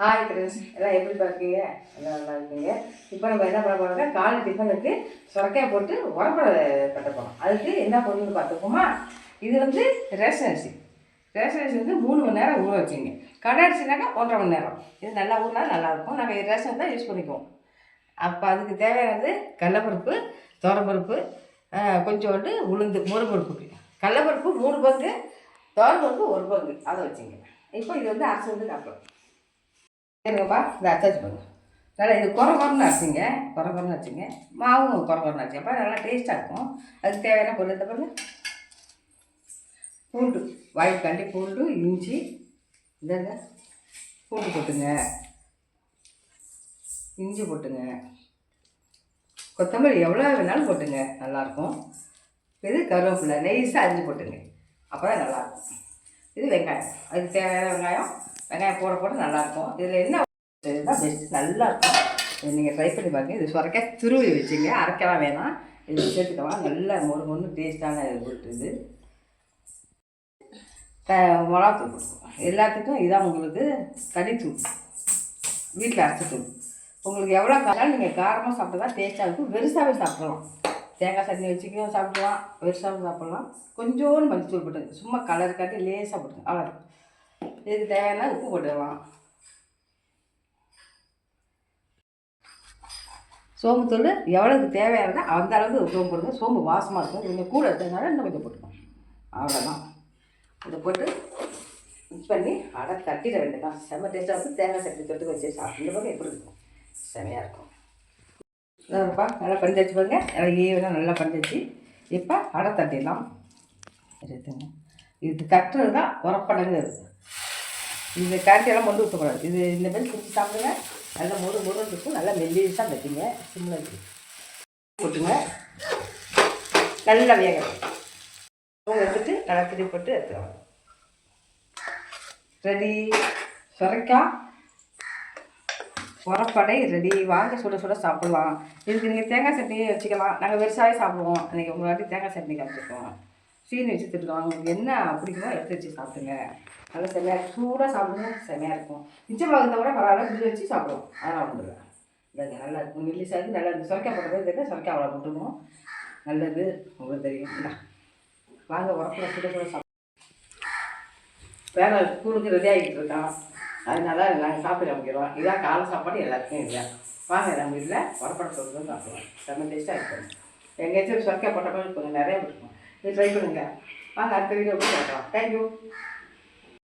Hi friends, எல்லாம் எப்படி பார்க்கீங்க? எல்லாம் நல்லா இருக்கீங்க. இப்போ நம்ம என்ன பண்ண போகிறோம்னா, காலை டிஃபனுக்கு சுரக்காய் போட்டு உரப்படை கட்ட போகிறோம். அதுக்கு என்ன பண்ணணும்னு பார்த்துப்போமா? இது வந்து ரேஷன் அரிசி. ரேஷன் அரிசி வந்து 3 மணி நேரம் ஊற வச்சுங்க. கடை அரிசினாக்கா 1.5 மணி நேரம். இது நல்லா ஊறினா நல்லாயிருக்கும். நாங்கள் ரேஷன் தான் யூஸ் பண்ணிக்குவோம். அப்போ அதுக்கு தேவையானது கடலப்பருப்பு, துவரம்பருப்பு, கொஞ்சோண்டு உளுந்து, முருங்கப்பருப்புக்கு. கடலப்பருப்பு 3 பங்கு, துவரம்பருப்பு 1 பங்கு, அதை வச்சுங்க. இப்போ இது வந்து அரைச்சி வந்து காட்டலாம். சரிங்கப்பா, இதை அரைச்சி பண்ணுங்க. நல்லா இது குறன்னு அரைச்சிங்க, குறன்னு வச்சுங்க. மாவும் குறன்னு அரைச்சி, அப்போ நல்லா டேஸ்ட்டாக இருக்கும். அதுக்கு தேவையான பொருள் இந்த பொருள் பூண்டு, வாய்க்காண்டி பூண்டு, இஞ்சி, இந்தாங்க பூண்டு போட்டுங்க, இஞ்சி போட்டுங்க, கொத்தமல்லி எவ்வளோ வேணாலும் போட்டுங்க, நல்லாயிருக்கும். இது கருவேப்பிலை நெய்ஸாக அரிஞ்சு போட்டுங்க, அப்போ தான் நல்லாயிருக்கும். இது வெங்காயம், அதுக்கு தேவையான வெங்காயம் போட நல்லாயிருக்கும். இதில் என்ன இதுதான் பெஸ்ட்டு, நல்லாயிருக்கும். இது நீங்கள் ட்ரை பண்ணி பாருங்கள். இது சுரக்காய் துருவி வச்சுங்க, அரைக்கலாம் வேணாம். இது சேர்த்துக்கலாம், நல்லா மொறு டேஸ்ட்டான இது. மிளகாத்தூள் கொடுக்கும் எல்லாத்துக்கும். இதான் உங்களுக்கு தனித்தூள், வீட்டில் அரைச்சி தூள். உங்களுக்கு எவ்வளோ காரம் நீங்கள் காரமாக சாப்பிட்டா தான் டேஸ்ட்டாக இருக்கும். வெறுசாகவே சாப்பிடலாம், தேங்காய் சட்னி வச்சுக்கியும் சாப்பிடலாம், வெறுசாகவும் சாப்பிட்லாம். கொஞ்சோண்டு மஞ்சள் போட்டுங்க, சும்மா கலர் காட்டி லேசாக போட்டுங்க, அவ்வளோ. இதுக்கு தேவையான உப்பு போட்டுக்கலாம். சோம்புத்தூள் எவ்வளோக்கு தேவையானதோ அந்த அளவுக்கு சோம்பு போடுங்க. சோம்பு வாசமாக இருக்கும், கொஞ்சம் கூட இருக்கிறதுனால இன்னும் கொஞ்சம் போட்டுக்கோங்க, அவ்வளோதான். இதை போட்டு மிக்ஸ் பண்ணி அடை தட்டிட வேண்டியதான். செம்ம டேஸ்ட்டாக வந்து தேங்காய் சட்னி தொட்டு வச்சு சாப்பிட்டு இந்த பக்கம் எப்படி இருக்கும், செமையாக இருக்கும். இதாப்பா நல்லா பஞ்சாச்சு பாருங்க, நல்லா ஈவனாக நல்லா பஞ்சாச்சு. இப்போ அடை தட்டிடலாம். எடுத்துங்க, இது கட்டுறது தான் உரப்படங்கிறது. இந்த காட்டியெல்லாம் கொண்டு ஊற்றக்கூடாது. இது இந்த மாதிரி குடிச்சு சாப்பிடுங்க, நல்லா முறு இருக்கும். நல்லா மெல்லிசாக தட்டிங்க, சிம்மில் வச்சு போட்டுங்க, நல்லா வேகணும். எடுத்துட்டு நல்லா திரி போட்டு எடுத்துக்கலாம். ரெடி, சுரைக்காய் உரப்படை ரெடி. வாங்க சுட சுட சாப்பிட்லாம். இதுக்கு நீங்கள் தேங்காய் சட்னியே வச்சுக்கலாம். நாங்கள் வெறுசாவே சாப்பிடுவோம். இன்றைக்கி உங்கள் வாட்டி தேங்காய் சட்னி காமிச்சிருக்கோம். சீனி வச்சு திட்டுக்கலாம். உங்களுக்கு என்ன பிடிக்குமோ எடுத்து வச்சு சாப்பிடுங்க. நல்லா செம்மையாக சூடாக சாப்பிடுங்க, செம்மையாக இருக்கும். மிச்சமாகத்தை கூட பரவாயில்ல, ஃப்ரிட்ஜ் வச்சு சாப்பிடுவோம், அதெல்லாம் வந்துடுவேன். இல்லைங்க, நல்லா இருக்கும். மெல்லிசாக்கு நல்லா இந்த சுரைக்காய் போடுறது தெரியும். சுரைக்காய் அவ்வளோ போட்டுருவோம், நல்லது, உங்களுக்கு தெரியும். வாங்க உரப்பட சுட சுட சாப்பிடுவோம். வேலை ஸ்கூலுக்கு ரெடி ஆகிட்டு இருக்கான், அதனால நாங்கள் சாப்பிட ஆரம்பிக்கிறோம். இதான் காலை சாப்பாடு எல்லாத்துக்கும் இல்லை. வாங்க நம்ம வீட்டில் உரப்பட சொல்லுறது சாப்பிடுவோம், செம்ம டேஸ்ட்டாக இருக்கும். எங்கேயாச்சும் சுரக்காய் போட்ட மாதிரி கொஞ்சம் நிறைய பிடிக்கும். இது ட்ரை பண்ணுங்கள். வாங்க அடுத்த வீடியோ போய் பார்க்கலாம். தேங்க்யூ.